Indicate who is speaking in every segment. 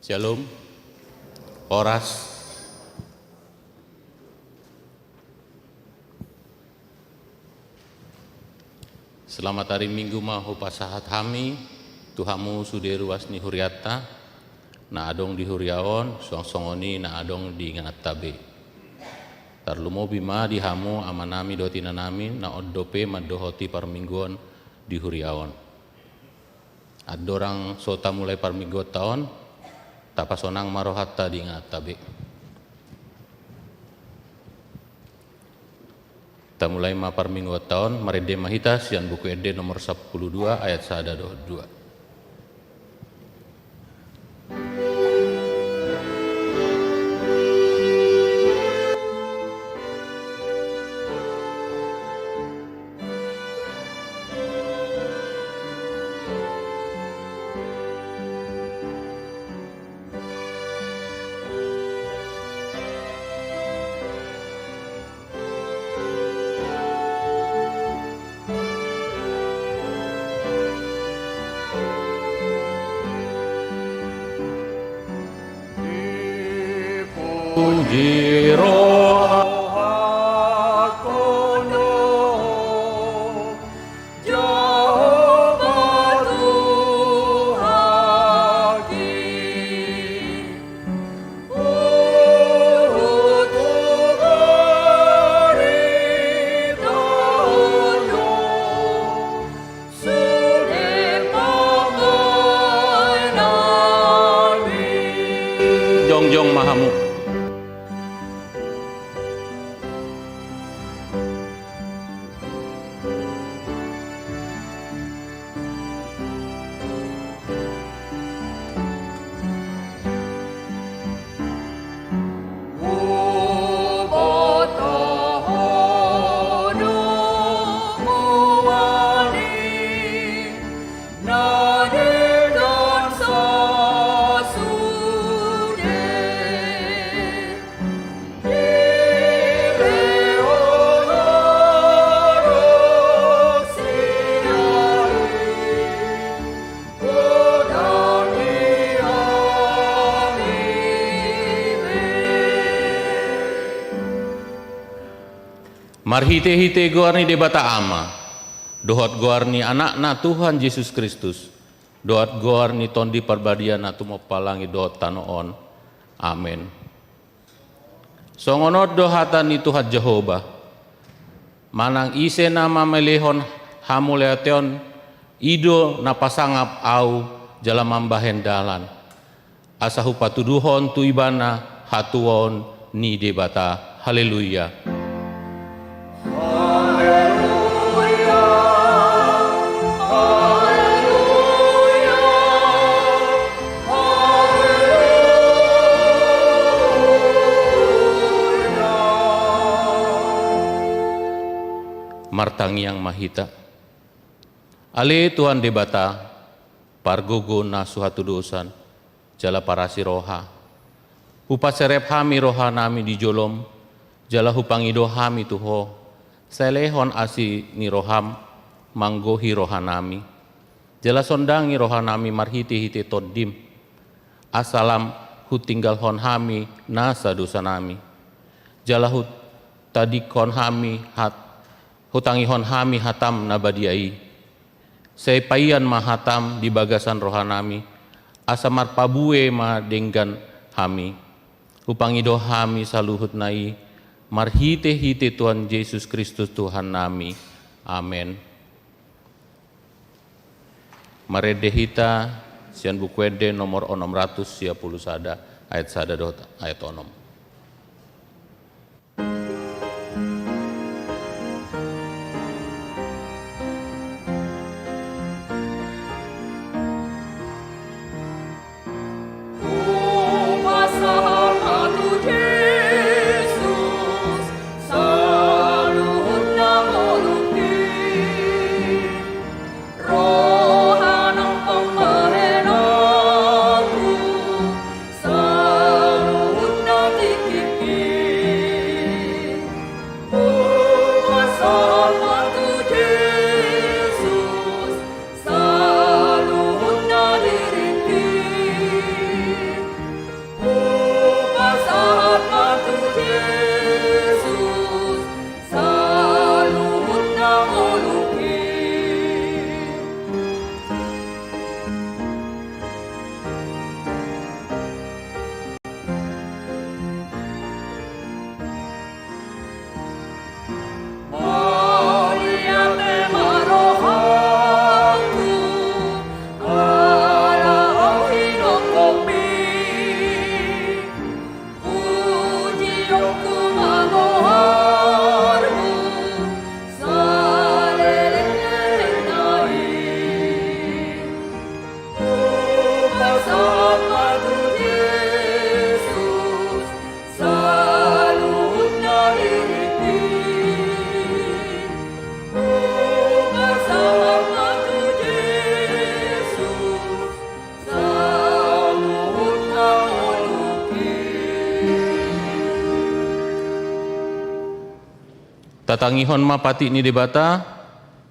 Speaker 1: Shalom, oras. Selamat hari Minggu mahu pasahat hami, tuhamu suderu wasni huriata, na adong di huriaon, song-songoni na adong di ngatabe. Tarlumo bima di hamu amanami dotina nami na oddope madohoti parmingguan di huriaon. Adorang sota mulai parminggu tahun, tapasonang marohata di ngatabe. Kita mulai mapar minggu tahun marede mahita sian buku ede nomor 12 ayat 1-2. Puji roh hakono Jehovah Tuhaki Tuharitanya Sude pamai nami Jongjong mahamu. Marhite-hite goarni debata ama, dohot goarni anakna Tuhan Yesus Kristus, dohot goarni tondi parbadian atu mopalangi dohot tanoon, amin. Songonot dohatan ni Tuhan Jehovah, manang ise nama melehon hamuleateon, ido napasangap au jalam mambahen dalan, asahu patuduhon tu ibana hatuon ni debata, haleluya. Martang yang mahita ale Tuhan debata pargogo na suhatu dosan jala parasi roha hupa serep hami roha nami di jolom jala hupangido hami tuho selehon asi ni roham manggohi roha nami jala sondangi roha nami marhiti-hiti todim asalam hu tinggal hon hami nasa dosa nami jala hu tadikon hami hutangi hon hami hatam nabadiai sepaian mahatam di bagasan rohanami asamar pabue ma denggan hami upangido hami saluhut nai marhite-hite Tuhan Yesus Kristus Tuhan nami amen. Marede hita sian buku ede nomor 600 ayat 1 ayat 6. Tatangihon ma pati ni debata,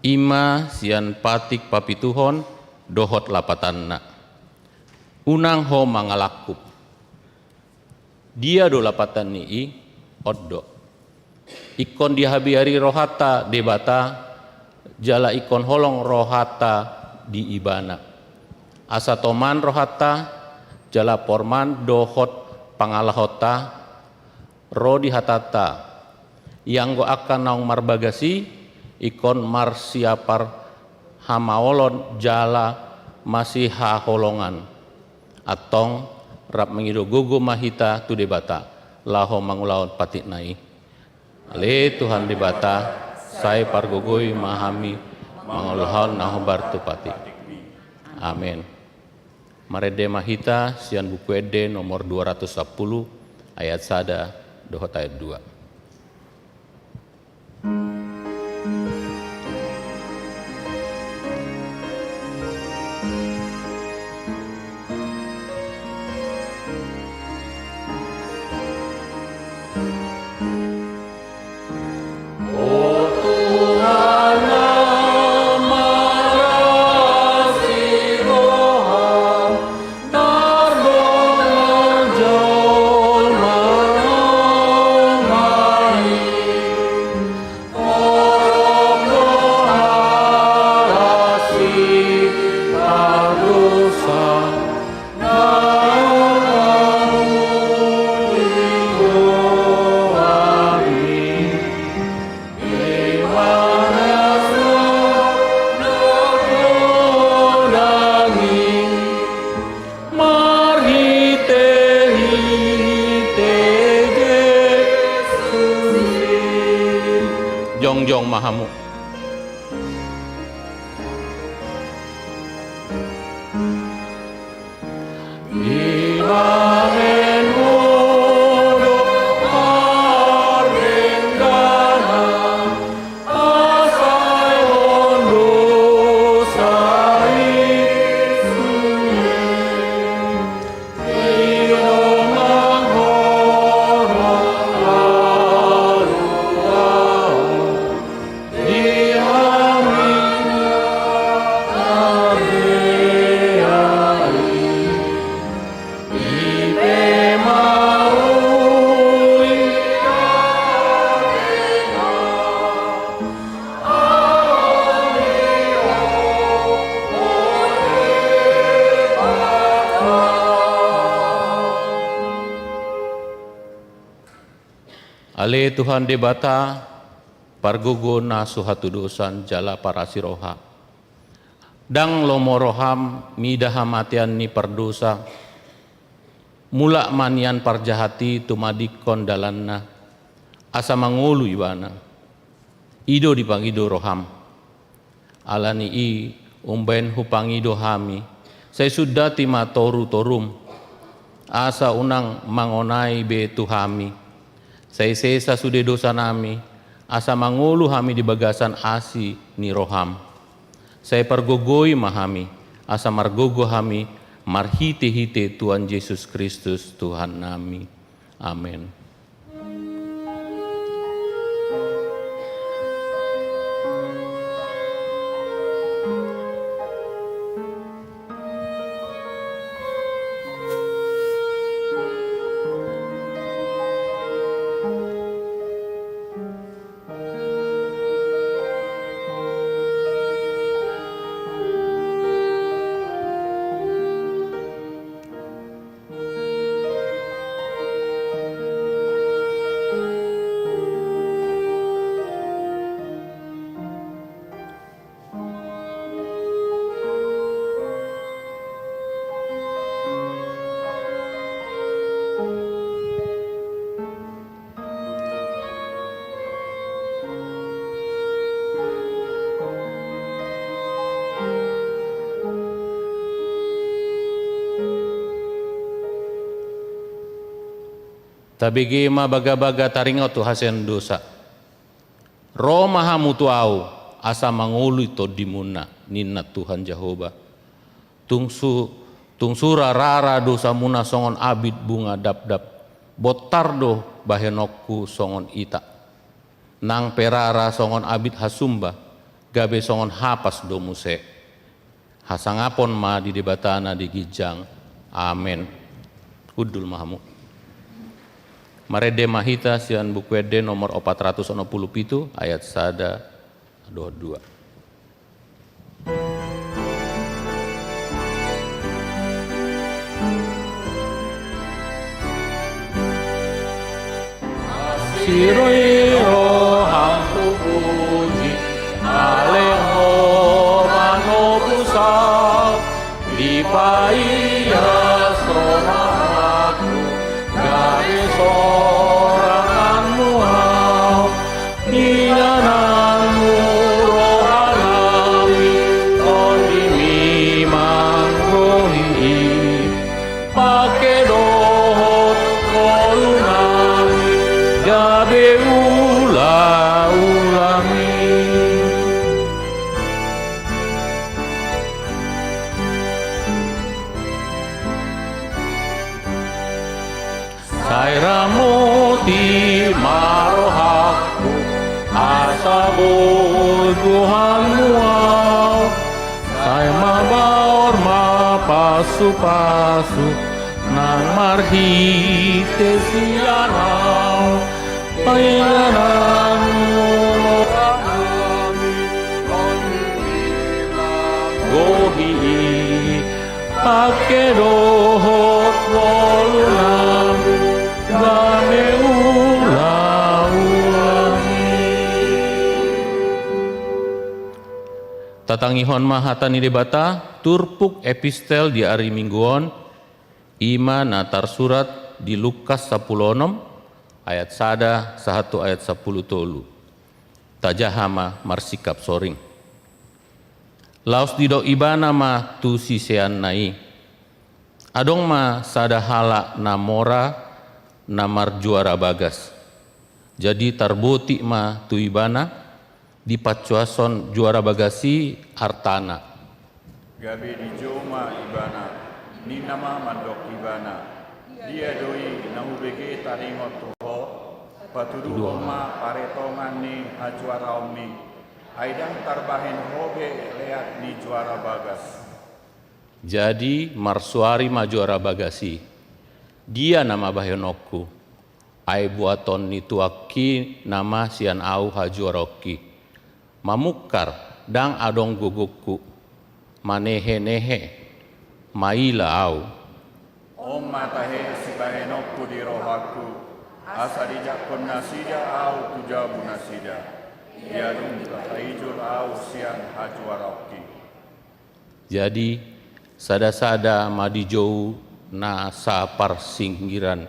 Speaker 1: ima sian patik papituhon dohot lapatanna. Unang ho mangalakup. Dia do lapatan ni oddo. Ikon dihabiari rohata debata, jala ikon holong rohata di ibana. Asa toman rohata, jala porman dohot pangalahota, ro di hatata. Yang go akan naung marbagasi, ikon marsiapar hamaolon jala masih haholongan. Atong rap mengido gugu mahita tu debata, laho mangulaon patik nai. Ale Tuhan debata, saya pargogoi mahami mangulaon naho bartu patik. Amin. Marede mahita sian buku ede nomor 210 ayat 1 dohot ayat 2. Jongjong mahamu. Ale Tuhan debata, pargugo na suhatu dosan jala parasiroha. Dang lomoroham midaha matian ni perdosa, mula manian parjahati tumadikon dalanna, asa mangulu ibana, ido dipangido roham. Alani i umben hupangido hami, saya sudah tima toru asa unang mangonai be tuhami. Saya sesa sude dosa nami, asa mangulu hami di bagasan asi ni roham. Saya pergogoi mahami, asa margogo hami, marhite-hite Tuhan Yesus Kristus Tuhan nami. Amin. Tabigi ma baga-baga taringaw tu hasen dosa. Roma hamu tu au asa mangului to dimuna ninna Tuhan Jehovah. Tungsura rara dosa muna songon abid bunga dap-dap. Botardo bahenokku songon ita. nang perara songon abit hasumba, gabe songon hapas domuse. Hasangapon ma di debatana di gijang. Amen. Udul mahamu. Marede mahita sian bukwede nomor 467 ayat sada 22. Siroiro hampu puji aleho manobusa dipaya somaku gawe soranganmu dinananmu rohanami kondimi manggohi pake dohot kolunami gabe ula-ulami. Sairamuti marohaku asabo Tuhanmu saya mabaor mapasu-pasu nang marhite sianau paingananmu gohi pake dohot wolunam game ula-ulami. Tatangihon mahatani debata turpuk epistel di hari mingguon ima natar surat di Lukas 10 ayat sada 1 ayat 10 tolu. Tajahama marsikap soring. Laos dido ibana ma tu sisean nai. Adong ma sada hala namora namar juara bagas. Jadi tarboti ma tu ibana di pacuason juara bagasi artana.
Speaker 2: Gabe di joma ibana ni nama mandok ibana. Dia doi nahubege taringot tuho patudu oma paretongan ni ajuara omi aidang tarbahen hoge leat ni juara bagas.
Speaker 1: Jadi marsuari ma juara bagasi dia nama bahyonoku ai buaton ni tuaki nama sian au hajuaroki mamukar dang adong gugukku manehe-nehe maila au.
Speaker 2: Om matahe si bahenokku di rohaku asa dijakon nasida au tujabu nasida diadung taijul au sian hajuaroki.
Speaker 1: Jadi sada-sada madijou na sapar singgiran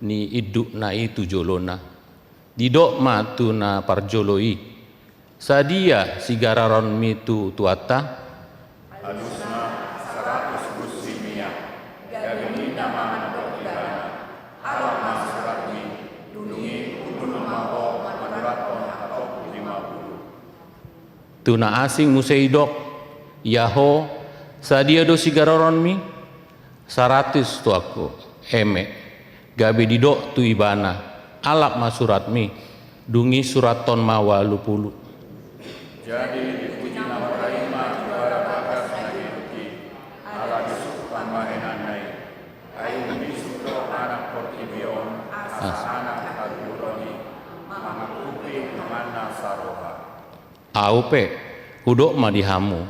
Speaker 1: ni iduk na itu jolona didok matu na parjoloi sadia sigararon mitu tuata
Speaker 2: Alusna 100 busimia gageni nama mandok ibana alam masratmi dungi udul maho maduraton atau 50.
Speaker 1: tuna asing museidok yaho sadia do sigararon mi 100 tu aku eme gabe didok tu ibana alap masurat mi dungi suraton mawa lupulu.
Speaker 2: Jadi dipuji nama Rahima juara bagas nagiruki ala disuk pambahenan nai ayu disukro anak portibion asa anak haduroni mangakupi mana saroha.
Speaker 1: Aupe hudok ma dihamu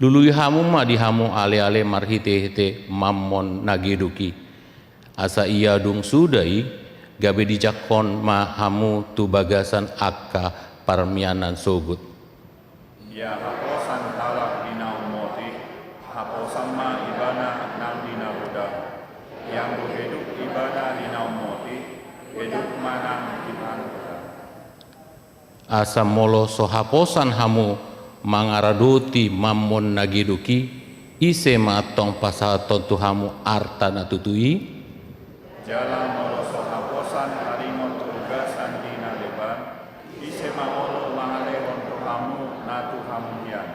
Speaker 1: dulu hamu ma dihamu ale-ale marhite-hite mammon nageduki asa iya dung sudai gabe dijakon ma hamu tu bagasan akka parmianan sogut.
Speaker 2: Ya haposan halak dina umoti haposan ma ibana nang dina buda yang hidup ibana dina umoti hidup manang iman buda.
Speaker 1: Asa molo sohaposan hamu mangaraduti mammon nageduki ise matong pasaton tu hamu arta natutui
Speaker 2: Jalan moloso haposan harimon tugasan dina leban ise mamolo mahalehon tuhamu natu hamuhian.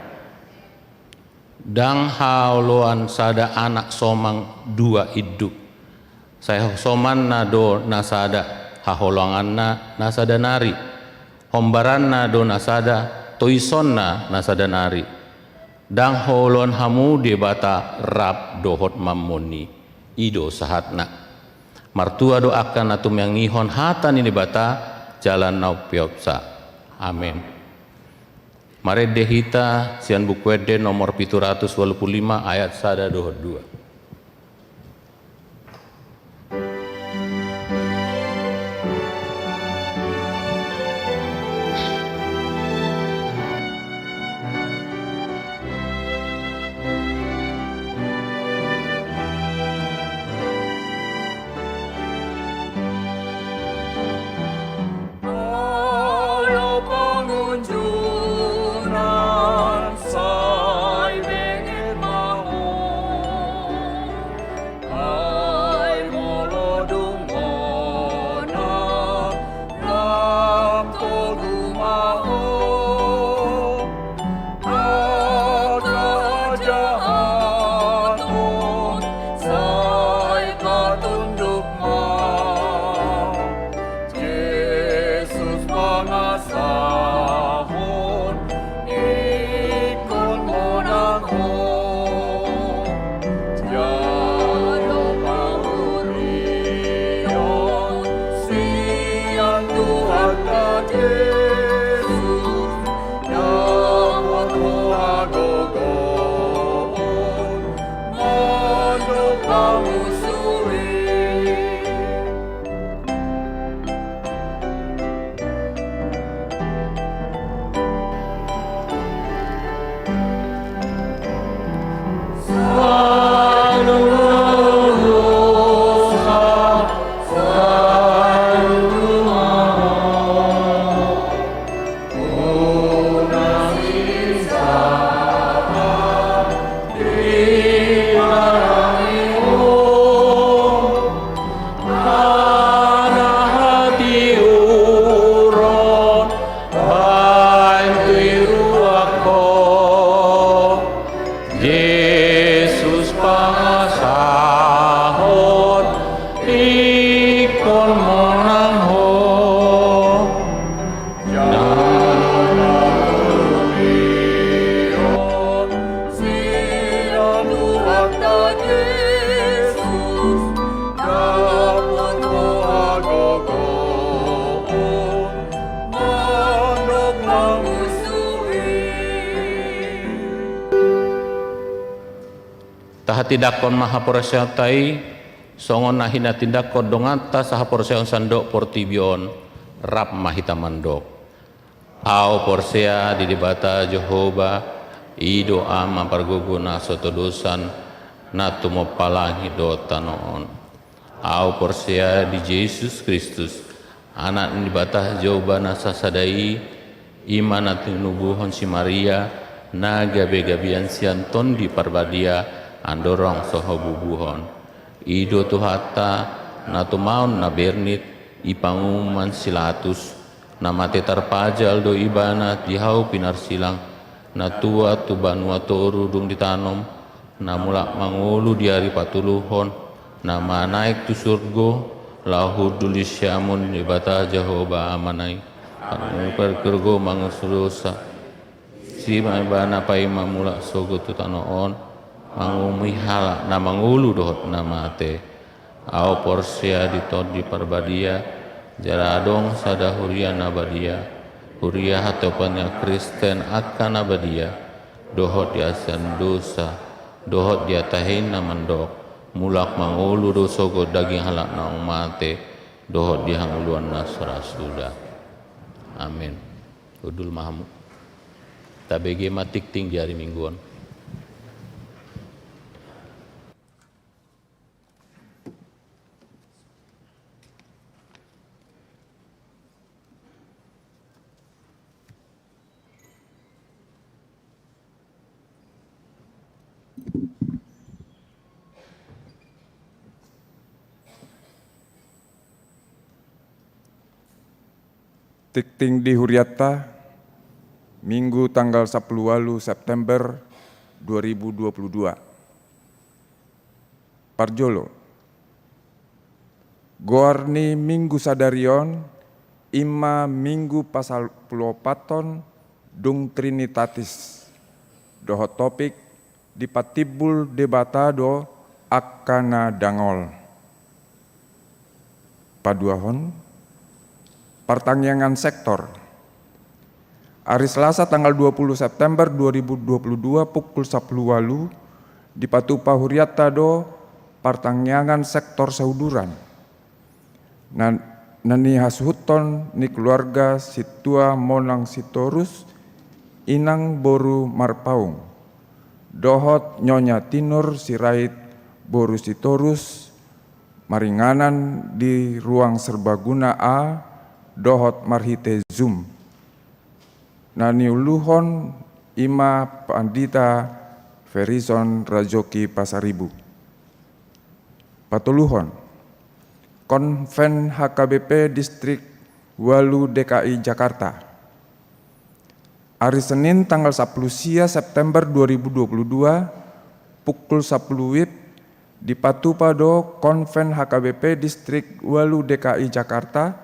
Speaker 1: dang haoloan sada anak somang dua iduk saya soman nado nasada haholongan na nasada nari hombaranna do nasada toisonna nasada nari dang holon hamu de bata rap dohot mamoni ido sahatna martua do akan atum yang ngihon hatan ini bata jalan nau piopsa. Amin. Mare dehita sian bukwede nomor 785 ayat sada dohot 2. Tahati mahaporasyatai songon nahina tindak kodongata sahaporasyaon sandok portibion rap mahita mandok au porsea di debata Jehova ido ama parguguna soto dosan natu mopalangi do tanoon au porsea di Yesus Kristus anak di bata Jehova nasasadai iman nubuhon si Maria naga begabian sianton di parbadia andorong soho bubuhon ido tuhata natu maun na bernit ipanguman silatus namate tarpajal do ibana dihau pinar silang natua tu banua toru dung ditanom namulak mangulu diari patuluhon nama naik tu surgo lahu dulisyamun ibata Jehova amanai perkergo mangusudosa si ibana pai mamulak sogo tu tanoon mangumihala na mangulu dohot nama te au porsia ditod di parbadia jaradong sada huria nabadia huria hatopannya Kristen akan nabadia dohot di asan dosa dohot di atahin na mandok mulak mangulu dosogo daging halak na umate dohot di hanguluan nasra sudah. Amin. Udul mahamu tabege matik ting di hari mingguan.
Speaker 3: Tikting di Huriata, Minggu tanggal 10 September 2022. Parjolo, Goarni Minggu Sadarion, ima minggu pasal pulopaton dung Trinitatis. Doho topik dipatibul debatado akana dangol. Paduahon, pertangyangan sektor. Hari Selasa tanggal 20 September 2022 pukul 10.08 di Patupa Huriata do pertangyangan sektor sauduran. Nani hasuton ni keluarga situa monang sitorus inang boru marpaung. Dohot nyonya tinur sirait boru sitorus maringanan di ruang serbaguna A dohot marhite Zoom. Nani uluhon ima Pandita Ferison Rajoki Pasaribu. Patuluhon Konven HKBP Distrik Walu DKI Jakarta. Hari Senin tanggal 10 September 2022 pukul 10 WIB di Patupado Konven HKBP Distrik Walu DKI Jakarta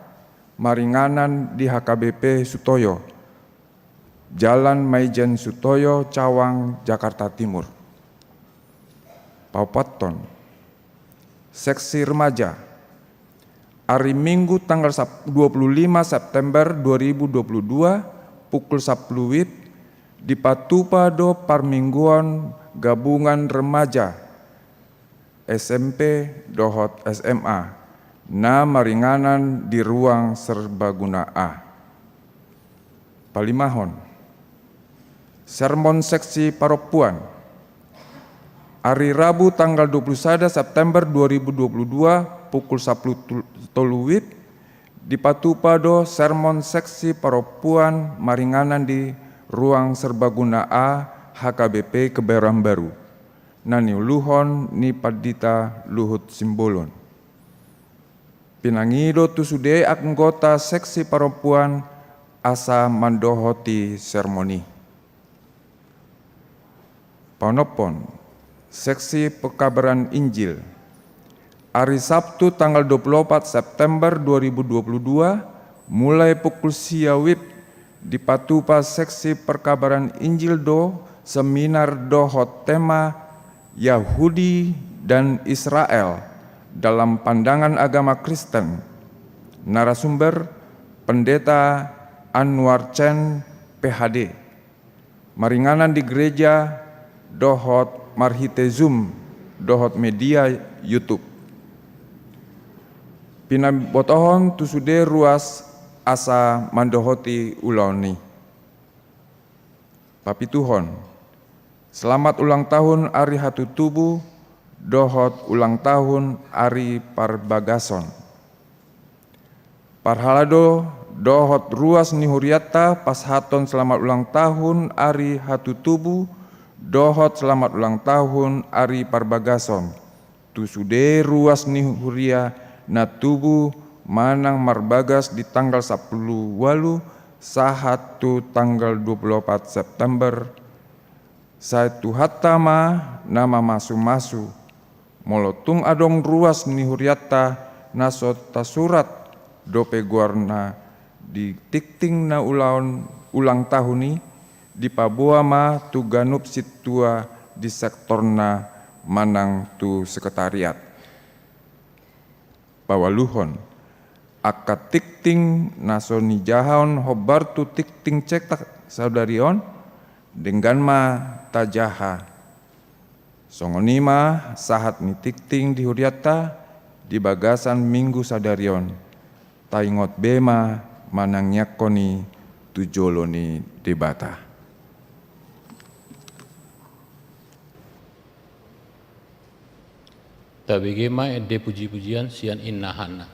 Speaker 3: maringanan di HKBP Sutoyo. Jalan Maijen Sutoyo, Cawang, Jakarta Timur. Paupaton, Seksi Remaja. Hari Minggu tanggal 25 September 2022 pukul 10 WIB di Patupado Parmingguan Gabungan Remaja SMP dohot SMA na maringanan di ruang serbaguna A. Palimahon, Sermon Seksi Paropuan. Hari Rabu tanggal 21 September 2022 pukul 10.03 WIB di Patupado Sermon Seksi Paropuan maringanan di ruang serbaguna A HKBP Kebayoran Baru. Nani uluhon ni Pandita Luhut Simbolon. Pinangido tusude anggota Seksi Paropuan asa mandohoti sermoni. Panopon, Seksi Pekabaran Injil. Hari Sabtu tanggal 24 September 2022 mulai pukul siawib di Patupa Seksi Perkabaran Injil do seminar dohot tema Yahudi dan Israel dalam pandangan agama Kristen. Narasumber Pendeta Anwar Chen PhD. Maringanan di gereja dohot marhite Zoom dohot media YouTube. Pinabotohon tusude ruas asa mandohoti ulauni. Papituhon, selamat ulang tahun Ari Hatu Tubuh dohot ulang tahun Ari Parbagason. Parhalado dohot ruas nihuriata pashaton selamat ulang tahun Ari Hatu Tubuh dohot selamat ulang tahun Ari Parbagason. Tusude ruas nihuria na tubuh manang marbagas di tanggal 10 walu sahatu tanggal 24 September. Saitu hatama nama masu-masu. Molotung adong ruas nihuriata nasota surat dope guarna di tikting na ulang tahun ni di Paboa ma tu ganup situa di sektorna manang tu sekretariat. Pawaluhon, aka tikting nasoni jahon hobar tu tikting cetak saudarion dengan ma tajaha. Songonima sahat ni tikting di huriata di bagasan minggu sadarion. Taingot bema manang nyakoni tujoloni debata.
Speaker 1: Tabigema ede puji-pujian sian innahana.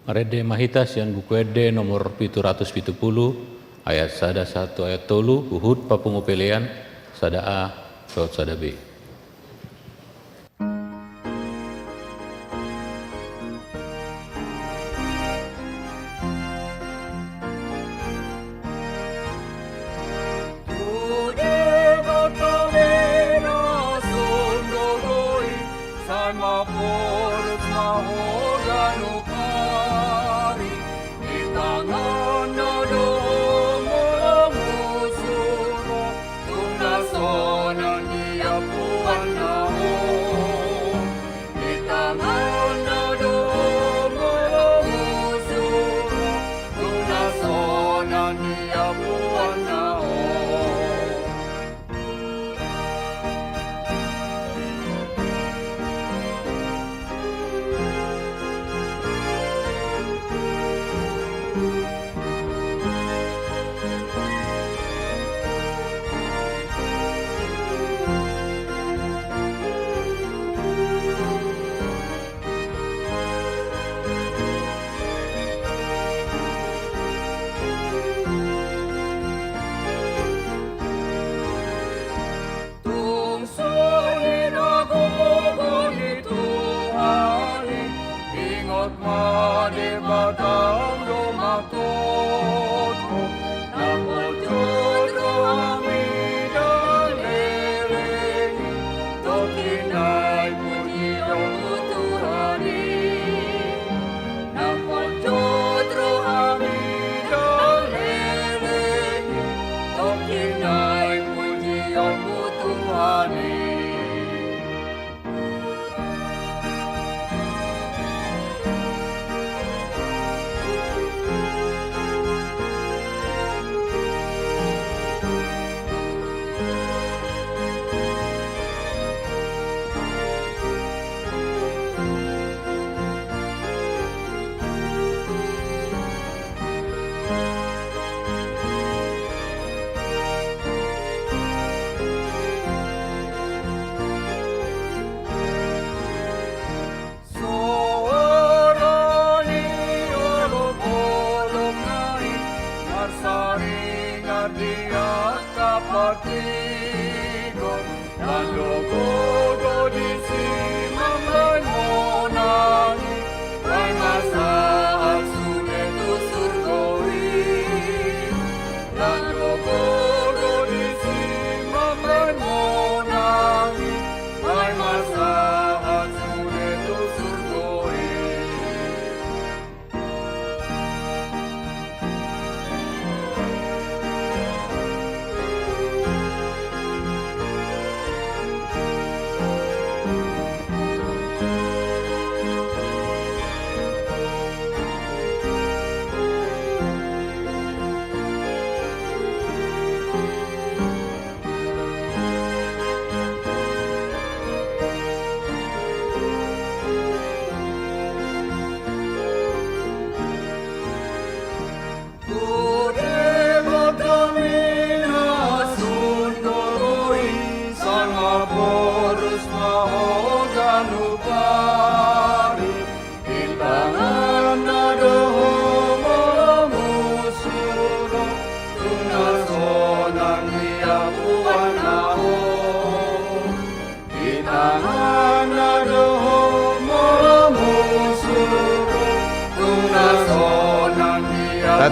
Speaker 1: Marede mahita sian buku ede nomor 770 ayat sada 1 ayat tolu uhud papungu pelean sada A saud sada B.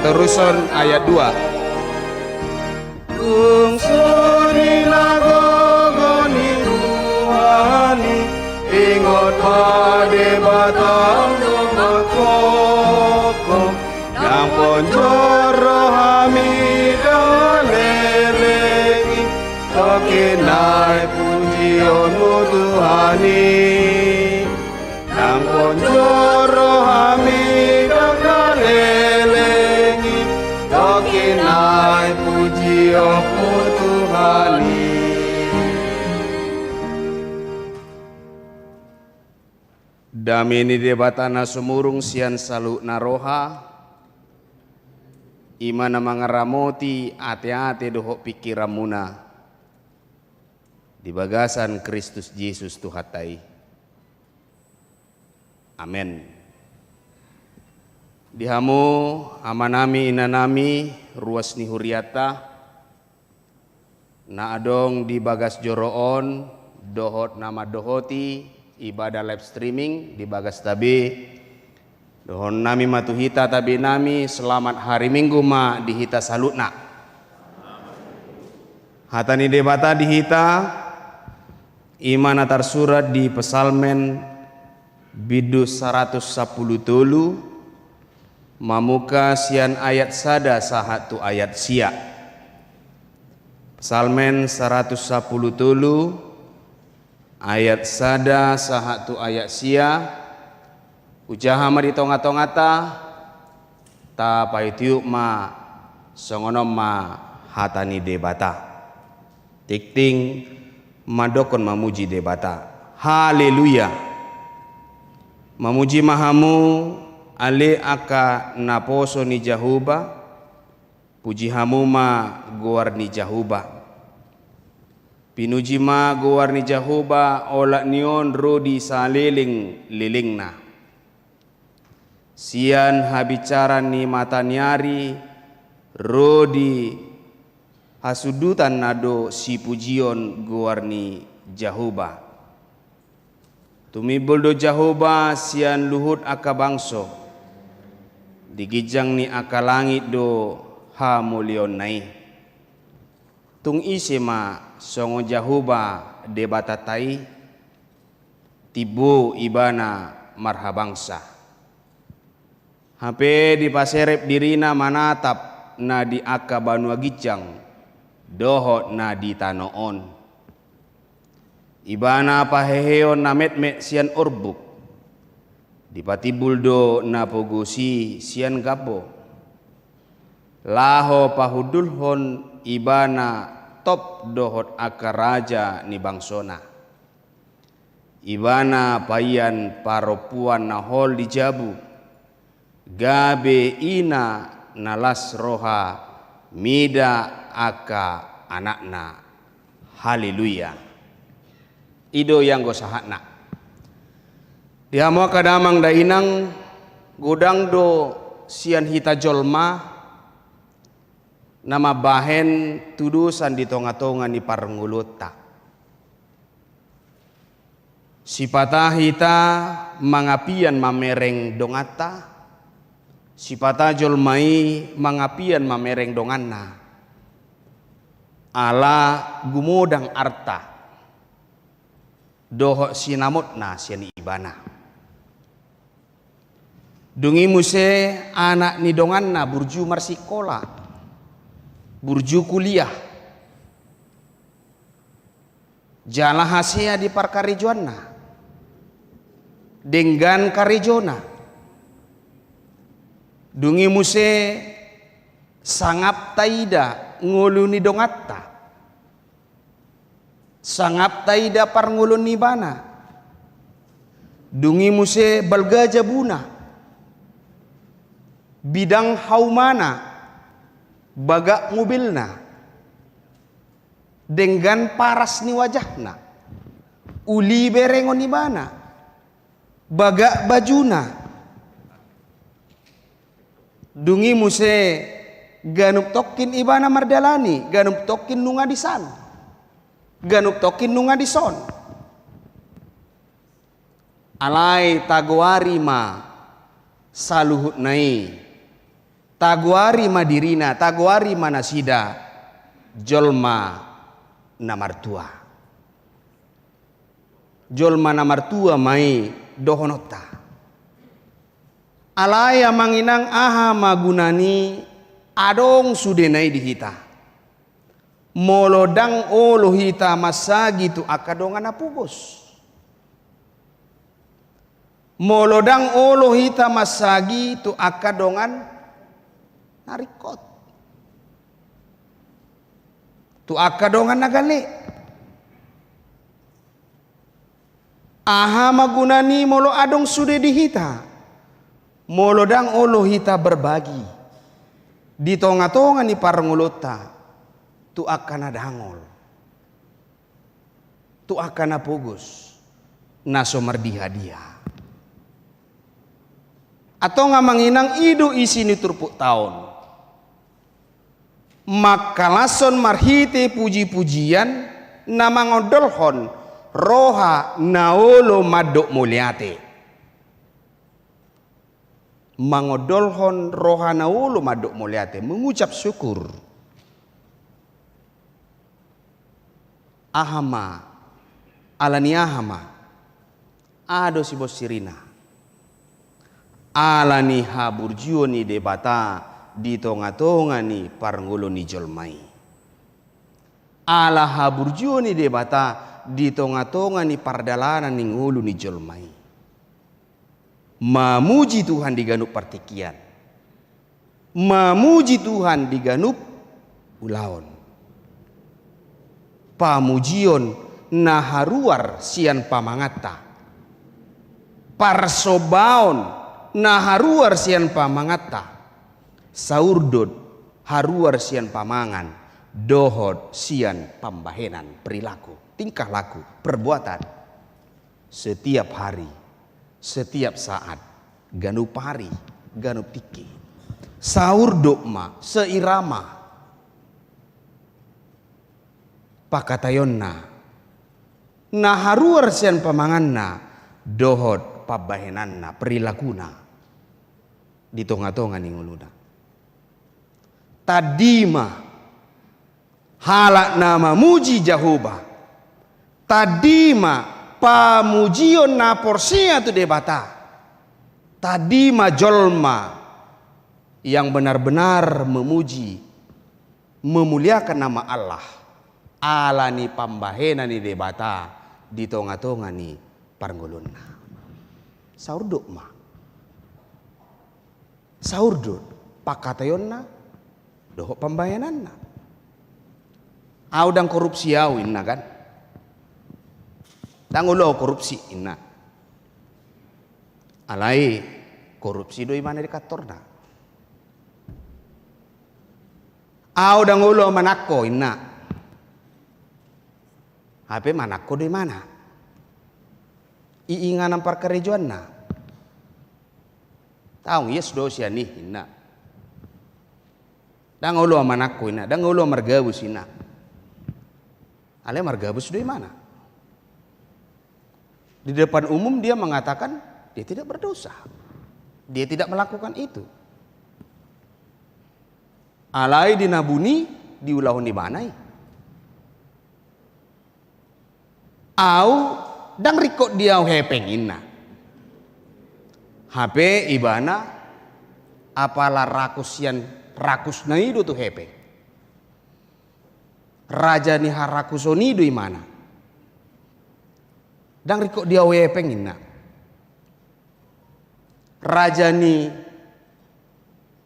Speaker 4: Terusan ayat 2.
Speaker 5: Tungsuri nagogoni Tuhani ingot pade batang domakoko yang ponjoro hamidah lelengi tokinai pujianmu Tuhani yang ponjoro hamidah lelengi tokinai pujianmu Tuhani.
Speaker 4: Damini debatana sumurung sian salu naroha imana mangaramoti ate-ate dohok pikiramuna di bagasan Kristus Yesus Tuhatai. Amin. Dihamu amanami inanami ruas ni huriata na adong di bagas joroon dohot nama dohoti ibadah live streaming di bagas tabi dohon nami matuhita tabi nami selamat hari Minggu ma dihita salutna hatani debata dihita iman atar surat di pesalmen bidu 110 tolu mamuka sian ayat sada sahatu ayat sia. Psalmen 110 tulu ayat sada sahatu ayat sia. Ujaha ma di tonga-tongata ta paitiuk ma songonom ma hatani debata. Tikting madokon mamuji debata. Haleluya. Mamuji mahamu ale aka naposo ni Jahuba puji hamuma goar ni Jahuba pinuji ma goar ni Jahuba ola nion rodi saliling lilingna sian habicara ni matanyari rodi hasudutan nado si pujion goar ni Jahuba tumibol do Jahuba sian luhut aka bangso digijang ni akalangit do ha mulion nai tung isi ma songo Jahuba debata tai tibu ibana marhabangsa hape di paserep dirina manatap na di aka banua gijang dohot na di tanoon ibana paheheon na met sian urbuk di patibuldo na pogusi sian gapo laho pahudulhon ibana top dohot akaraja ni bangsona ibana payan paropuan na hol di jabu gabe ina nalas roha mida aka anakna haleluya ido yang gosahatna diamo kadamang dainang gudang do sian hita jolma nama bahen tudusan di tonga-tonga ni parnguluta sipata hita mangapian mamereng dongata sipata jolmai mangapian mamereng donganna ala gumodang arta doho sinamotna sian ibana dungi muse anak ni donganna burju marsikola burju kuliah jala hasia di parkarijuanna denggan karijona dungi muse sangap taida nguluni dongatta sangap taida parngulun ni bana dungi muse balgaja buna bidang haumana bagak mobilna dengan paras ni wajahna uli berengon ni bana bagak bajuna dungi muse ganup tokin ibana mardalani ganup tokin nunga disan ganup tokin nunga dison alai taguari ma saluhut nai taguari madirina taguari manasida jolma namartua jolma namartua mai dohonota alaya manginang aha magunani adong sudenai dihita molodang olo hita masagi tu akadongan apugos molodang olo hita masagi tu akadongan narikot tu akadongan nagale aha magunani molo adong sude dihita molodang olo hita berbagi di tonga-tonga ni parngulota tu akan adangol tu akan apugus naso mardiha dia atau ngamanginang idu isi ni turpuk tahun. Makalason marhite puji-pujian nama ngodolhon roha naolo madok muliate. Mangodolhon roha naolo madok muliate, mengucap syukur. Ahama alani ahama ado si bos sirina alani haburjio ni debata di tonga-tonga ni parngolo ni jolmai. Ala haburjio ni debata di tonga-tonga ni pardalanan ni ngulu ni jolmai. Mamuji Tuhan di ganup partikian. Mamuji Tuhan di ganup ulaon. Pamujion naharuar sian pamangata. Parsobaon naharuar sian pamangata. Saurdod haruar sian pamangan, dohod sian pambahenan perilaku, tingkah laku, perbuatan. Setiap hari, setiap saat, ganup hari, ganup tiki. Saurdod ma seirama. Pakatayonna naharuar sian pamanganna, dohod pambahenanna perilakuna di tonga-tonga ning uluna. Tadima halak nama muji Jehovah. Tadima pamujion na porsia tu debata. Tadima jolma yang benar-benar memuji, memuliakan nama Allah. Ala ni pambahena ni debata di tonga-tonga ni parngolonna. Saurduk ma. Saurduk pakatayonna doh pambayananna. Audang korupsi au inna kan. Dangulo korupsi inna. Alai korupsi doi mana di kantorna. Audang ulo manako inna. Hape manako doi mana? Iinganan parkarejoan na. Tahu yes do siani inna. Dangulo manako inna, dangulo margabus inna. Ale margabus doi mana? Di depan umum dia mengatakan dia tidak berdosa. Dia tidak melakukan itu. Alai dinabuni diulahuni banai. Au dang rikot dia hepeng inna. HP ibana apalah rakus na itu tuh hepeng. Raja ni harakusoni do imana. Dang rikot dia hepeng inna. Raja ni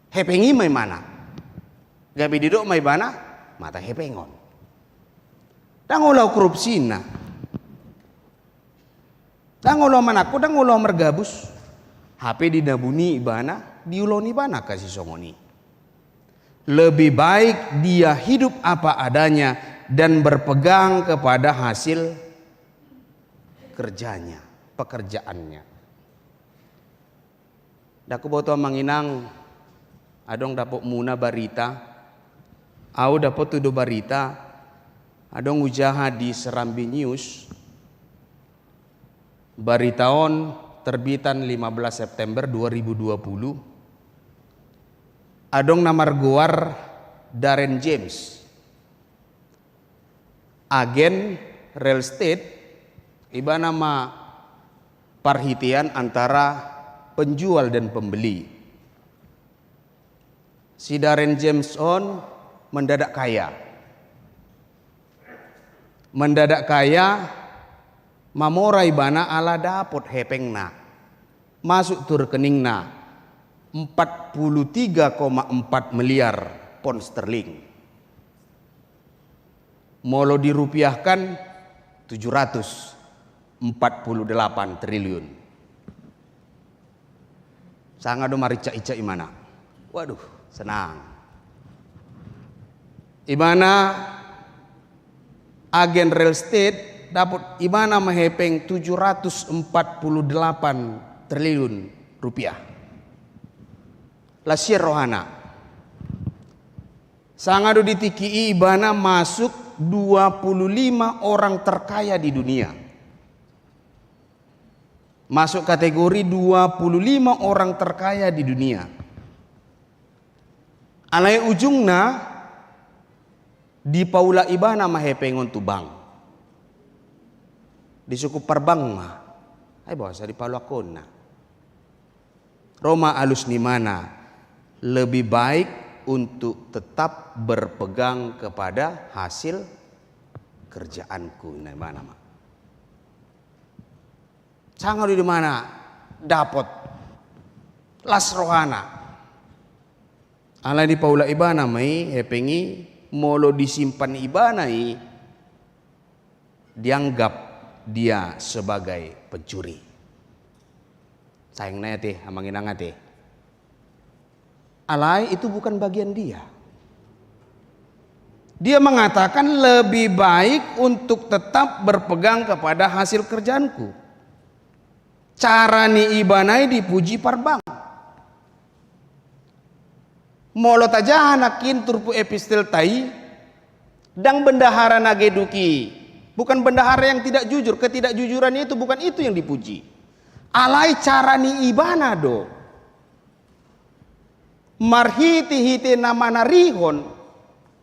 Speaker 4: hepengi mai mana? Gabi didok mai bana mata hepengon. Dang ulau korupsi inna. Dang ulau manako, dang ulau mergabus. HP dinabuni ibana, diuloni ibana kasih songoni. Lebih baik dia hidup apa adanya dan berpegang kepada hasil kerjanya, pekerjaannya. Daku boto manginang adong dapok muna barita, au dapot tudo barita, adong ujaha di Serambi News. Baritaon terbitan 15 September 2020. Adong namarguar Darren James, agen real estate, iba nama perhitian antara penjual dan pembeli. Si Darren James on mendadak kaya. Mendadak kaya mamora ibana ala dapot hepengna. Masuk tur rekeningna 43,4 miliar pound sterling. Molo dirupiahkan 748 triliun. Sangat do marica-ica imana. Waduh, senang. Imana agen real estate dapat imana mahepeng 748 triliun rupiah. lasir rohana. Sangado ditiki ibana masuk 25 orang terkaya di dunia. Masuk kategori 25 orang terkaya di dunia. Alai ujungna di paula ibana mahepengon tubang. Di suku Parbang mah. Ay bahasa di Paluakon na. Roma alus ni mana lebih baik untuk tetap berpegang kepada hasil kerjaanku. Nah, mana mah? Sangat di mana dapat las rohana. Ala di paula ibana mai hepengi molo disimpan ibana dianggap dia sebagai pencuri. Sayang na teh amangin teh. Alai itu bukan bagian dia. Dia mengatakan lebih baik untuk tetap berpegang kepada hasil kerjaanku. Cara ni ibanai dipuji Parbang. Molo tajahan akin turpu epistel tai dang bendahara nageduki. Bukan bendahara yang tidak jujur. Ketidakjujurannya itu bukan itu yang dipuji. Alai cara ni ibana do. Marhiti-hiti nama narihon.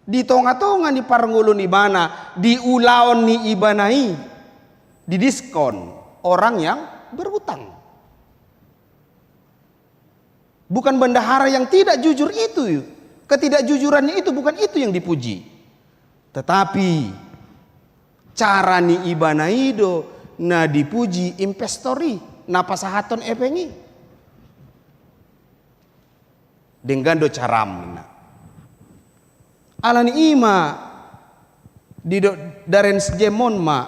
Speaker 4: Di tonga-tonga ni parngulun ibana. Di ulaon ni ibanai. Di diskon orang yang berhutang. Bukan bendahara yang tidak jujur itu. Ketidakjujurannya itu bukan itu yang dipuji. Tetapi cara ni ibanaido na dipuji investori na pasahaton epengi. Denggando caram na. Alani ima di daren sejemon ma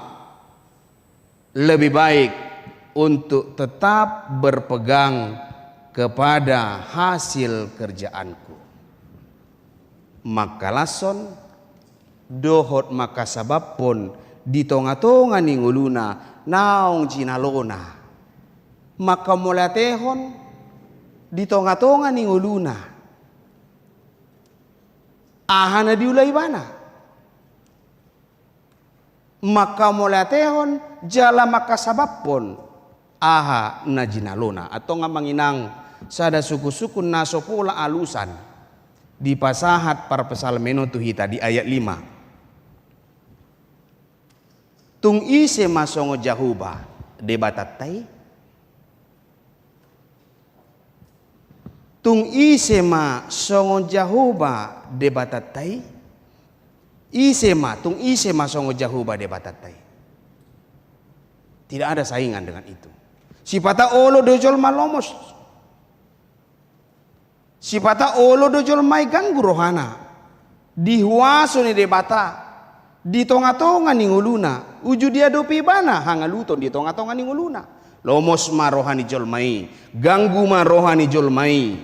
Speaker 4: lebih baik untuk tetap berpegang kepada hasil kerjaanku. Maka lason dohot maka sabab pun di tonga-tonga ni nguluna naong jinalona. Maka mulatehon di tonga-tonga ni nguluna. Ahana diulay bana. Maka mulatehon jala maka sabab pun aha na jinalona. Atau nga manginang sada suku-suku nasopula alusan di pasahat para pesalmeno tuhita di ayat 5. Tung ise masongo jahuba debatatay. Tung ise masongo jahuba debatatay. Tung ise masongo jahuba debatatay. Tidak ada saingan dengan itu. Sipata olo dojol malomos. Sipata olo dojol mai ganggu rohana. Dihuaso ni debata. Di tonga-tonga ni nguluna. Uju dia dopi bana hangaluton di tonga-tonga ni nguluna. Lomos ma rohani jol mai. Ganggu ma rohani jol mai.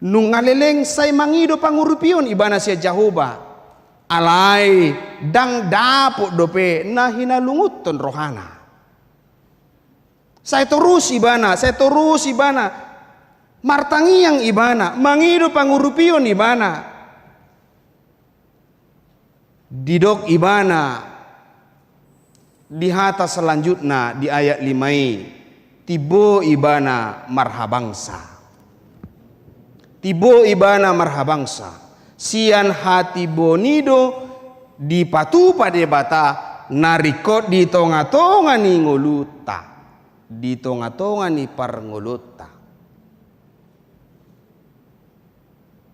Speaker 4: Nung ngaleleng say mangido pangurupion ibana siya Jahoba. Alay dang dapo dope na hinalunguton rohana. Saya terus ibana. Martangiang ibana, mangido pangurupion ibana. Didok ibana di hata selanjutnya di ayat 5 tibo ibana marhabangsa. Tibo ibana marhabangsa. Sian hati bonido di patu pada bata narikot di tonga-tonga ni nguluta. Di tonga-tonga ni parnguluta.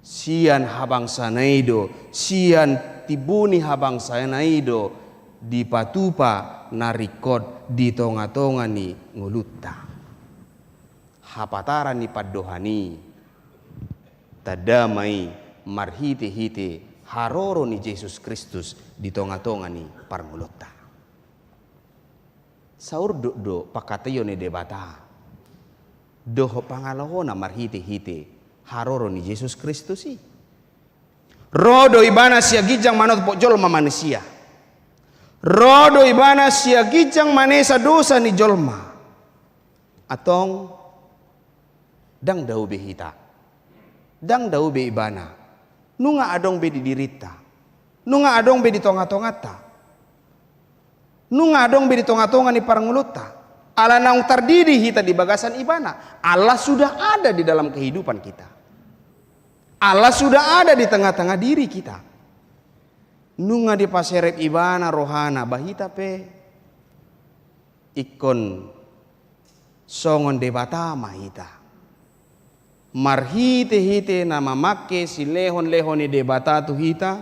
Speaker 4: Sian habangsa naido, sian tibuni habangsa naido di patupa narikot di tonga-tonga ni nguluta. Hapatara ni padohani tadamai marhite-hite haroro ni Yesus Kristus di tonga-tonga ni parnguluta. Saur do pakatayo ni debata. Doho pangalahona marhite-hite haroro ni Yesus Kristus si. Rodo ibana siya gijang manot pojol manusia. Rodo ibana siya gijang manesa dosa ni jolma. Atong dang dau be hita, dang dau be ibana, nunga adong be di dirita, nunga adong be di tonga-tongata, nunga adong be di tonga-tonga ni paranguluta. Allah naung terdiri hita di bagasan ibana. Allah sudah ada di dalam kehidupan kita. Allah sudah ada di tengah-tengah diri kita. Nunga di paserep ibana rohana bahita pe ikon songon debata mahita. Marhite hite nama make si lehon-lehon ni debata tu hita.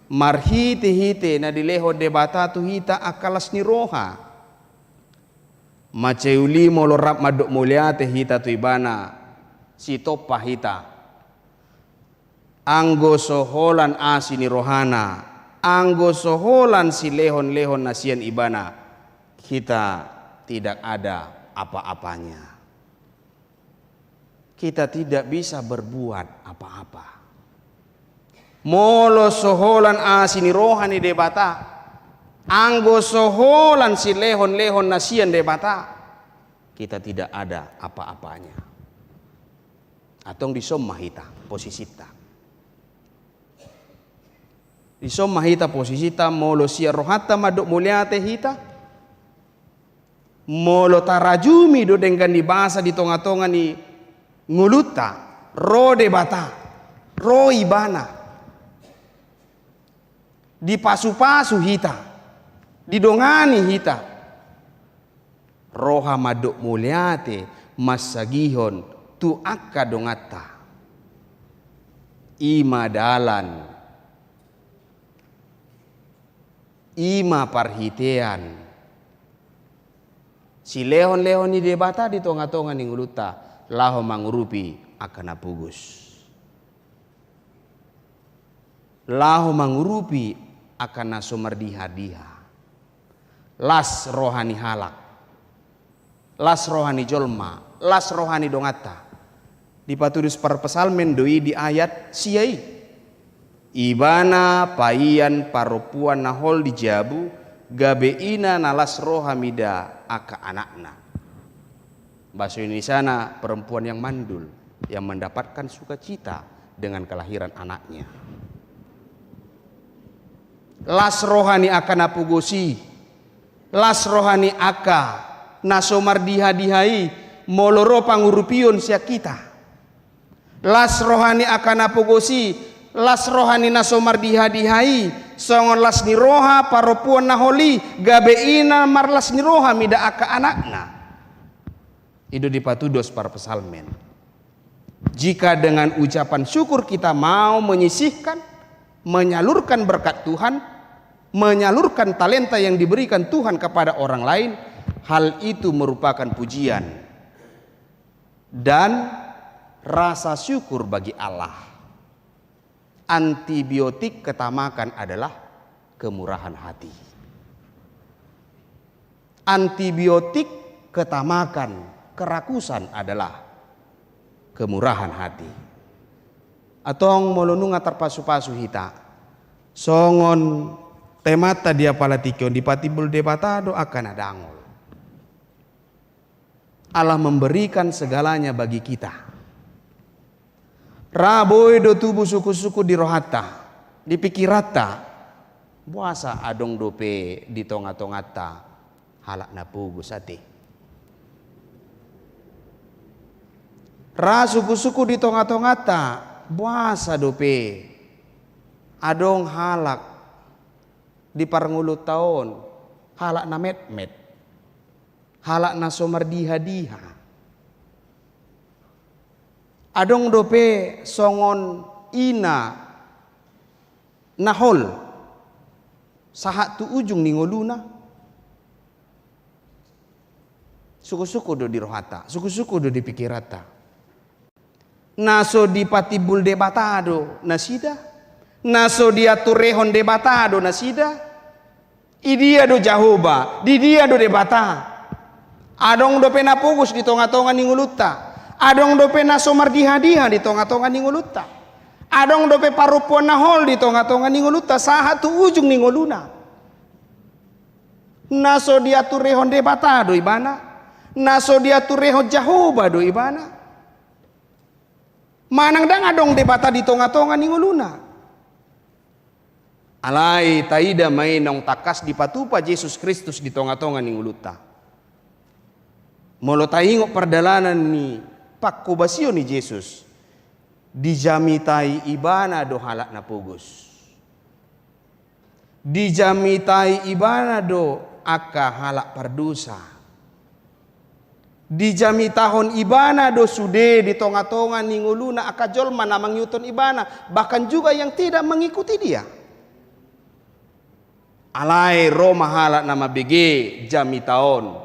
Speaker 4: Marhite hite na di lehon debata tu hita akalas ni roha. Maceuli molorap madok mulia teh hita tu ibana si topa hita anggo soholan asini rohana anggo soholan si lehon-lehon nasian ibana kita tidak ada apa-apanya, kita tidak bisa berbuat apa-apa. Molo soholan asini rohani debata anggo soholan si lehon-lehon nasian debata, kita tidak ada apa-apanya. Atong disom mahita posisita. Disom mahita posisita molo sia rohata madok mulia teh hita. Molo tarajumi do dengan dibahasa di tonga-tonga ni nguluta, ro debata, ro ibana. Dipasu-pasu hita. Didongani hita roha madok muliate masagihon tu akka dongata ima dalan ima parhitean si lehon-lehon ni debata di tonga-tonga ni nguluta laho mangurupi akan apugus laho mangurupi akan nasomardiha-diha. Las rohani halak, las rohani jolma, las rohani dongata. Dipatulis per pesalmen doi di ayat siai. Ibana paian parupuan nahol di jabu, gabeina nalas rohamida aka anakna. Bahasa Indonesia na perempuan yang mandul, yang mendapatkan sukacita dengan kelahiran anaknya. Las rohani akan apugosi. Las rohani aka nasomar diha-dihai moloro pangurupion sia kita. Las rohani aka napogosi, las rohani nasomar diha-dihai songon las ni roha paropuan naholi gabeina marlas ni roha mida aka anakna. Itu dipatudos para pesalmen. Jika dengan ucapan syukur kita mau menyisihkan, menyalurkan berkat Tuhan, menyalurkan talenta yang diberikan Tuhan kepada orang lain, hal itu merupakan pujian dan rasa syukur bagi Allah. Antibiotik ketamakan adalah kemurahan hati. Antibiotik ketamakan, kerakusan adalah kemurahan hati. Atong molonunga terpasu-pasu hita songon temata dia palatikion dipatibul debatado akan adangol. Allah memberikan segalanya bagi kita. Raboy do tubuh suku-suku di rohata, di pikirata, puasa adong dope di tonga-tongata, halak na pugu sate. Ra suku-suku di tonga-tongata, puasa dope, adong halak di parangulu tahun halak na met-met, halak na somar diha-diha. Adong dope songon ina nahol sahat tu ujung ningoluna. Suku-suku do di rohata, suku-suku do di pikirata. Naso di patibul debatado nasida. Naso dia turehon debatado nasida. Idia do Jahoba, di dia do debata. Adong do pena pugus di tonga-tonga ninguluta. Adong do pena somar diha-diha di tonga-tonga ninguluta. Adong do pe parupuan nahol di tonga-tonga ninguluta. Sahat tu ujung ningoluna. Naso dia turehon debata do ibana. Naso dia turehon Jahoba do ibana. Manang dang adong debata di tonga-tonga ni nguluna. Alai taida may nong takas di patupa Yesus Kristus di tonga-tonga ni nguluta. Molo taingo perdalanan ni pakubasyo ni Yesus. Dijamitai ibana do halak na pugos. Dijamitai ibana do aka halak pardusa. Dijami tahun ibana do sude di tonga-tonga ni nguluna akajol mana mangyuton ibana, bahkan juga yang tidak mengikuti dia. Alai Roma halak nama BG jami tahun.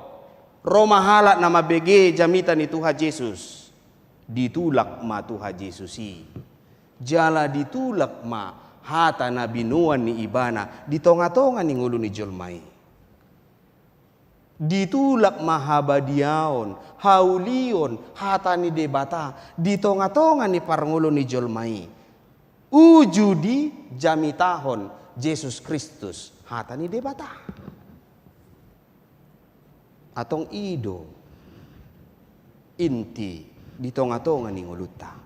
Speaker 4: Roma halak nama BG jamita ni Tuhan Yesus. Ditulak ma Tuhan Yesusi. Jala ditulak ma hata na binuan ni ibana di tonga-tonga ni ngulu ni jolmai. Ditulak mahabadiaon, haulion, hata ni debata, di tonga-tonga ni parngulo ni jolmai. Ujudi jamitahon Yesus Kristus, hata ni debata. Atong ido, inti, di tonga-tonga ni nguluta.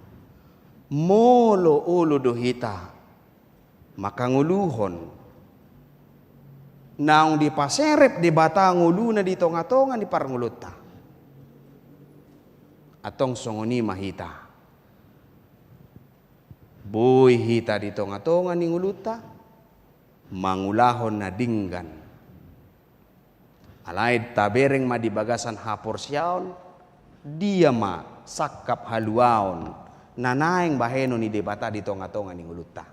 Speaker 4: Molo ulo dohita, makanguluhon, naong di paserep di bata ngulu na di tonga-tonga ni parnguluta. Atong songoni mahita. Boy hita di tonga-tonga ni nguluta, mangulahon na dinggan. Alay tabereng ma di bagasan hapor siyaon, dia ma sakap haluaon, nanaeng baheno ni debata di tonga-tonga ni nguluta.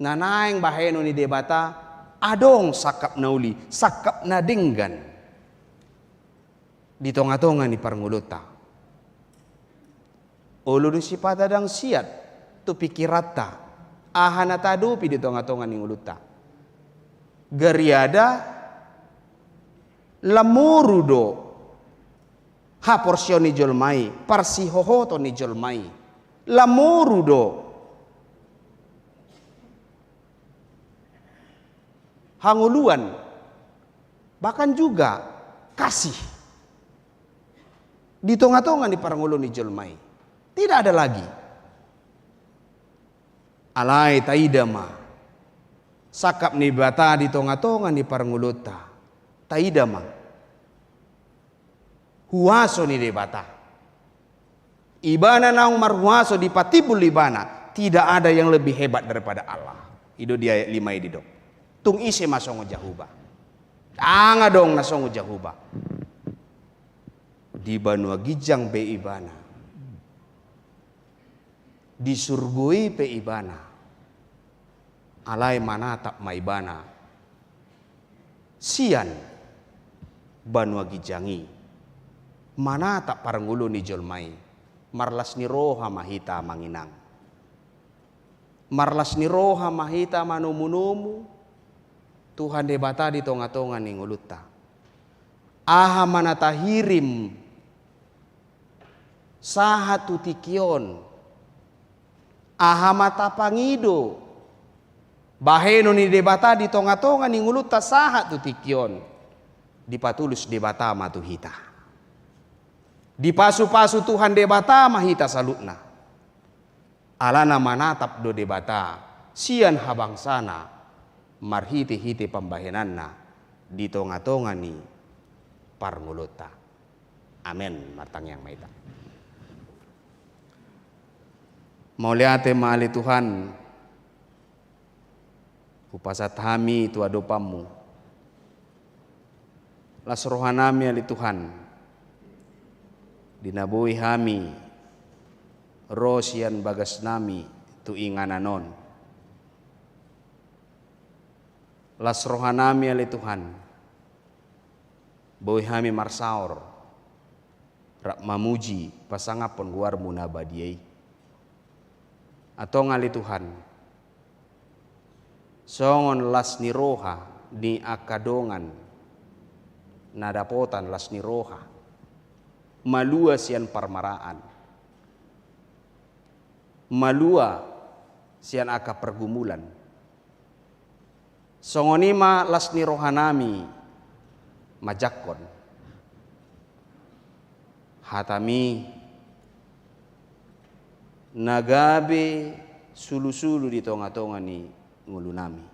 Speaker 4: Nanaeng baheno ni debata, adong sakap na uli, sakap na dinggan. Di tonga-tonga ni parnguluta. Ulu si patadang siat, tu pikirata, ahana tadupi di tonga-tonga ni nguluta. Gariada, lamurudo, ha porsyon ni jolmai, parsihohoto ni jolmai. Lamurudo, hanguluan, bahkan juga kasih. Di tonga-tonga ni parangulo ni jolmai. Tidak ada lagi. Alai taidama. Sakap ni bata di tonga-tonga ni parangulota. Taidama. Huaso ni debata. Ibana naung marhuaso di patibul ibana. Tidak ada yang lebih hebat daripada Allah. Itu di ayat 5 ini dok. Tung isi masongo jahuba. Anga dong nasongo jahuba. Di banua gijang be ibana. Di surgui pe ibana. Alai manatap ma ibana. Sian banua gijangi. Manatap parangulu ni jolmai. Marlas ni roha mahita manginang. Marlas ni roha mahita manumunumu. Tuhan debata di tonga-tonga ni nguluta. Aha manatahirim sahatu tikion. Aha matapangido. Baheno ni debata di tonga-tonga ni nguluta sahatu tikion. Dipatulus debata matuhita. Dipasu-pasu Tuhan debata mahita salutna. Alana manatap do debata. Sian habang sana. Marhiti-hiti pambahenanna di tonga-tonga ni parngulota. Amen. Martang yang maita. Mauliate maali Tuhan. Upasat hami tu adopamu. Las rohanami ali Tuhan. Dinabui hami. Rosian bagas nami tu ingananon. Las rohanami ali Tuhan. Boy hami marsaor. Rak mamuji pasangapon guarmu nabadiai. Atau ngali Tuhan. Songon las ni roha ni akadongan. Nadapotan las ni roha. Malua sian parmaraan. Malua sian aka pergumulan. Songonima las ni rohanami majakon. Hatami nagabe sulu-sulu di tonga-tonga ni ngulu nami.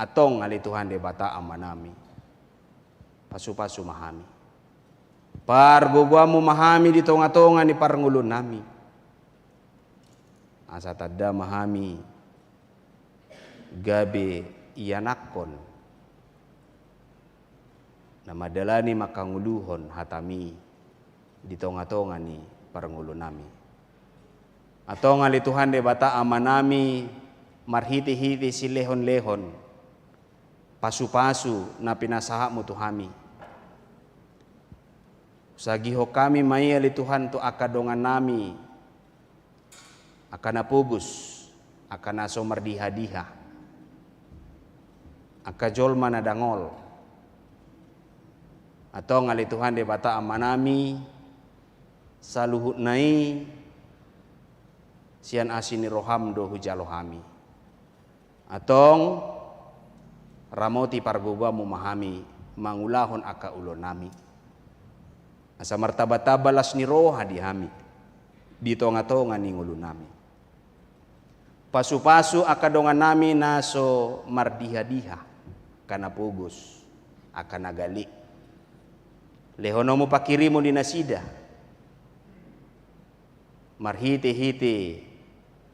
Speaker 4: Atong ali Tuhan de bata amanami. Pasu-pasu mahami. Pargoguamu mahami di tonga-tonga ni parngulu nami. Asa tada mahami gabe iyanakon na madalani makanguluhon hatami di tonga-tonga ni parngulu nami. Atong ali Tuhan de bata amanami marhiti-hiti si lehon-lehon pasu-pasu na pinasahamu Tuhami. Sagiho kami mai ali Tuhan tu akadongan nami akana pugus akana somardiha-diha akajolma na dangol atau ngali Tuhan de bata amanami saluhut nai sian asini roham do hujalohami atong ramoti pargoba memahami mangulahon aka ulon nami asa martaba-taba las ni roha dihami di tonga-tonga ni ngulu nami pasu-pasu akadongan nami naso mardiha-diha kana pugus akana gali lehonomu pakirimu di nasida marhite-hite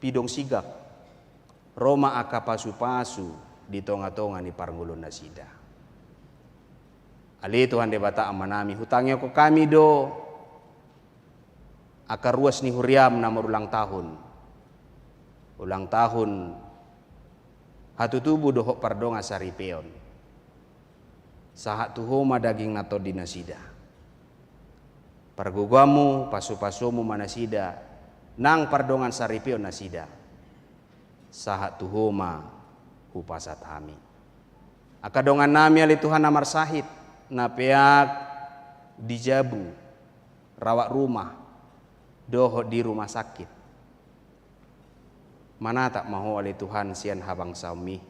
Speaker 4: pidong sigak Roma aka pasu-pasu di tonga-tonga ni parngulun nasida. Ali Tuhan de bata amanami hutangnya ko kami do aka ruas ni huriam na ulang tahun. Ulang tahun hatu tubuh dohok pardonga saripeon. Sahat tuhoma daging nato di nasida. Pargugamu pasu-pasumu manasida nang pardongan saripeon nasida. Sahat tuhoma hupasat hami. Akadongan nami ali Tuhan namar sahid na peak dijabu rawat rumah doho di rumah sakit. Mana tak mahu ali Tuhan sian habang saumi.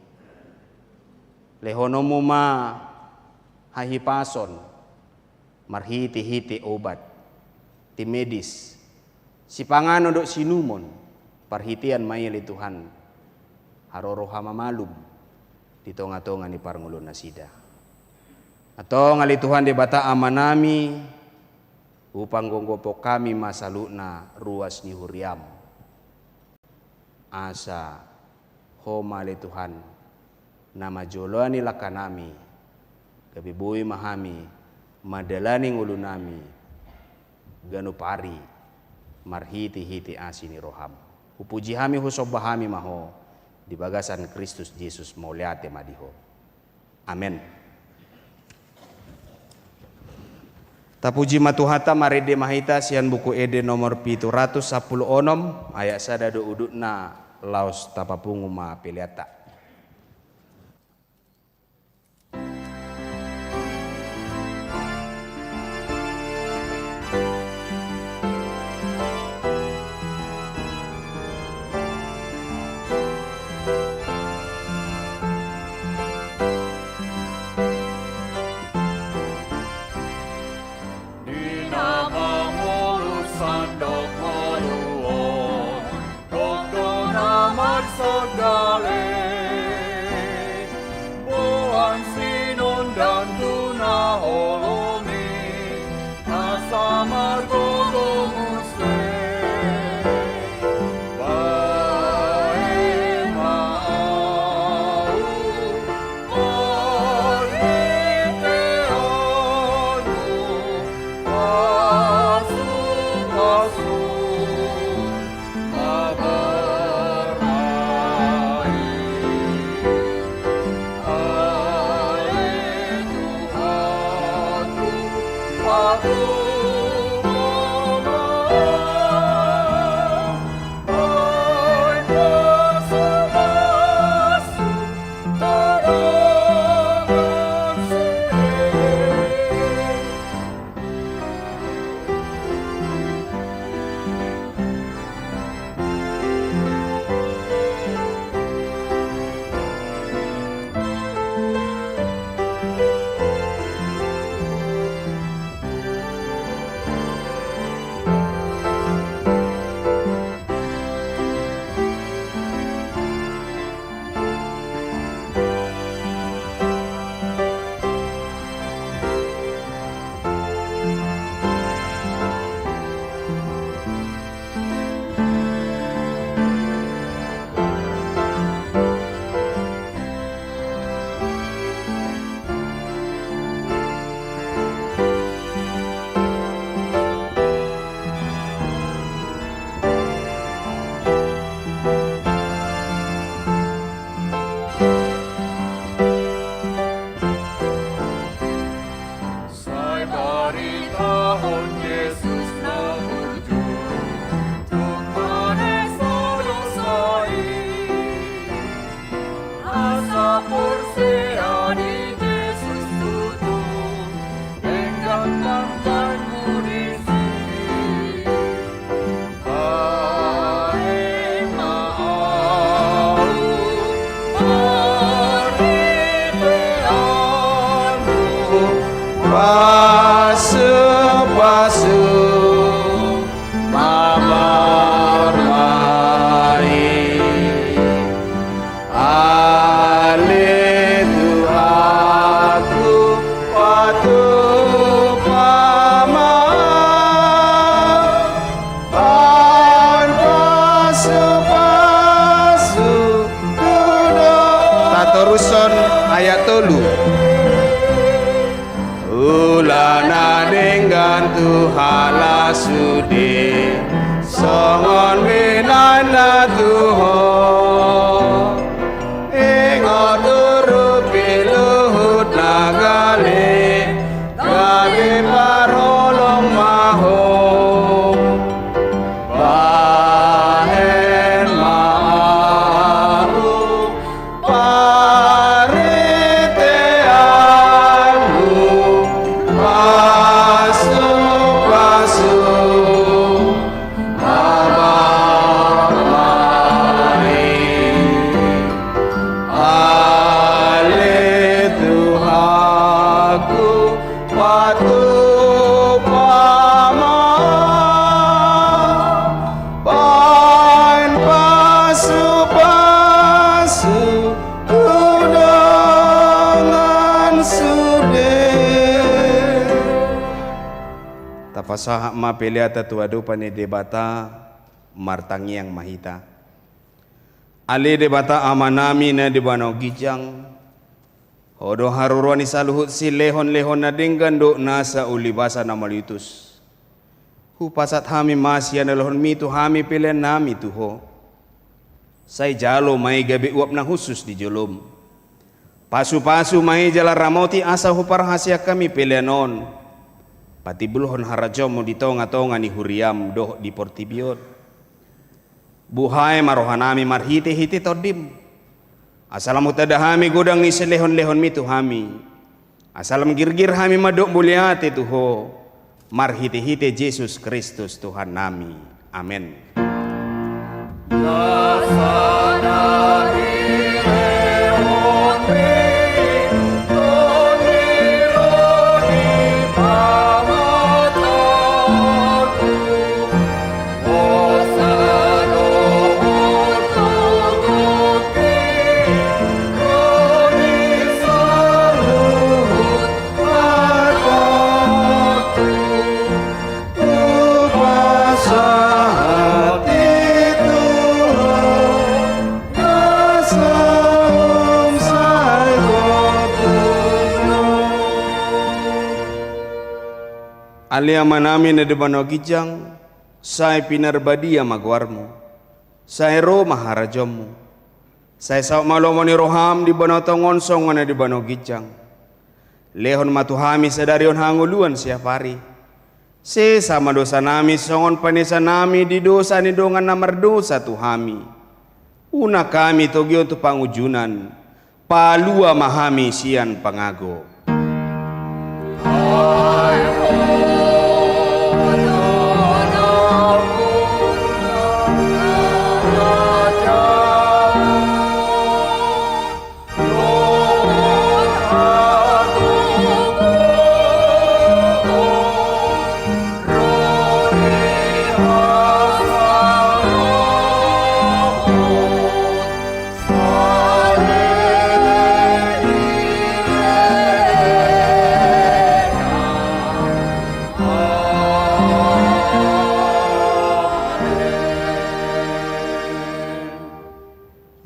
Speaker 4: Lehonomu ma hahipason marhiti-hiti obat ti medis si pangan dok sinumon parhitian mai ali Tuhan haroro hama malum di tonga-tonga ni parngulun nasida. Atau ngali Tuhan de bata amanami upang gonggopo kami masaluna ruas ni huriam. Asa homa le Tuhan nama joloani lakanami kabibui mahami madalani ngulu nami ganupari marhiti-hiti asini roham. Upuji hami husobahami maho di bagasan Kristus Yesus mauliate madiho. Amen. Tapuji matuhata marede mahita sian buku ede nomor 710 ayat sadado udutna laos tapapungu ma piliata.
Speaker 5: pasu-pasu mabarmai ale Tuhanku patu pama pan pasu-pasu tatoruson ayat 3 ulana dengan Tuhala sude songon minana Tuhan ingat urupi luhut nagale gabe parolong maho bahen maaru pariteanmu pasu-pasu mabarmai ale Tuhanku patu pama pan pasu-pasu undangan sude tapasah ma peliata tuadu pane debata martangi yang mahita ale debata amanami na debano gijang hodo harurwani saluhut si lehon-lehon na dinggando nasa ulibasa na malitus hupasat hami masya na lohon mitu hami pilihan nami tuho say jalo may gabi uap na husus di jolom pasu-pasu may jala ramoti asa huparhasya kami pilihanon pati bulhon harajom mo di tonga-tonga ni huriam doh di portibiot buhay marohanami marhiti-hiti todim asalam utadahami godang ni selehon-lehon mitu hami asalam girgir hami madok muliate tuho marhiti-hiti Yesus Kristus Tuhan nami amin. Alia manami na debano gijang, say pinarbadia magwarmo, say ro maharajomu, say sa malomo ni roham di bano tongon songon na debano gijang, lehon matuhami sa darion hanguluan siya pari, se sama dosa nami songon panisa nami di dosa ni dongan na mardosa tuhami, una kami togyo tu pangujunan, palua mahami sian pangago.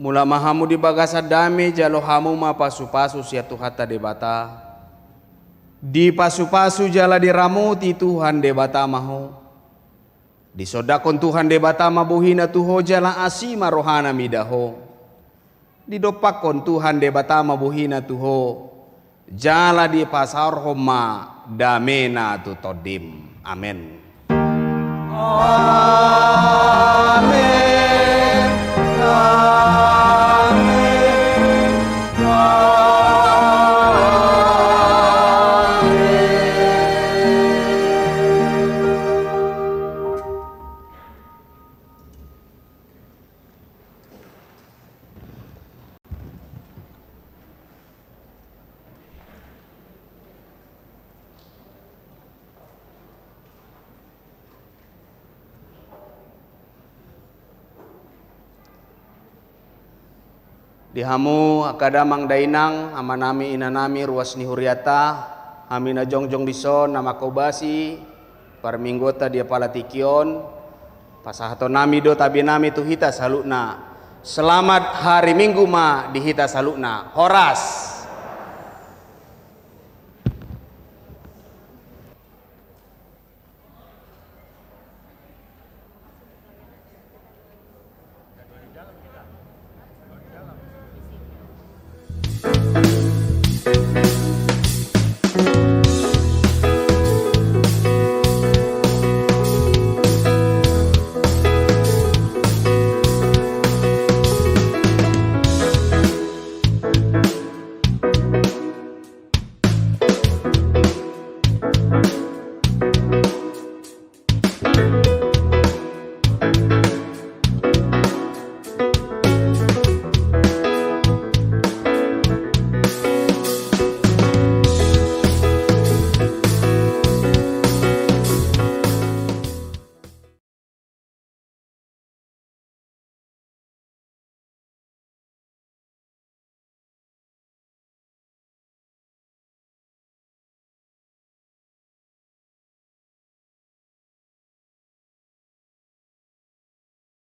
Speaker 5: Mula mahamu di bagasa dami jalo hamu ma pasu-pasu sia tuhata debata. Di pasu-pasu jala diramuti Tuhan debata maho. Di sodakon Tuhan debata mabuhina tuho jala asima rohana midaho. Di dopakon Tuhan debata mabuhina tuho jala di pasar homa damena tu todim. Amin. Amin.
Speaker 4: Dihamu akadamang dainang amanami inanami ruas ni huriata amina jongjong dison nama kobasi parminggota dia palatikion pasahato nami do tabi nami tu hita salukna. Selamat hari Minggu ma di hita salukna. Horas.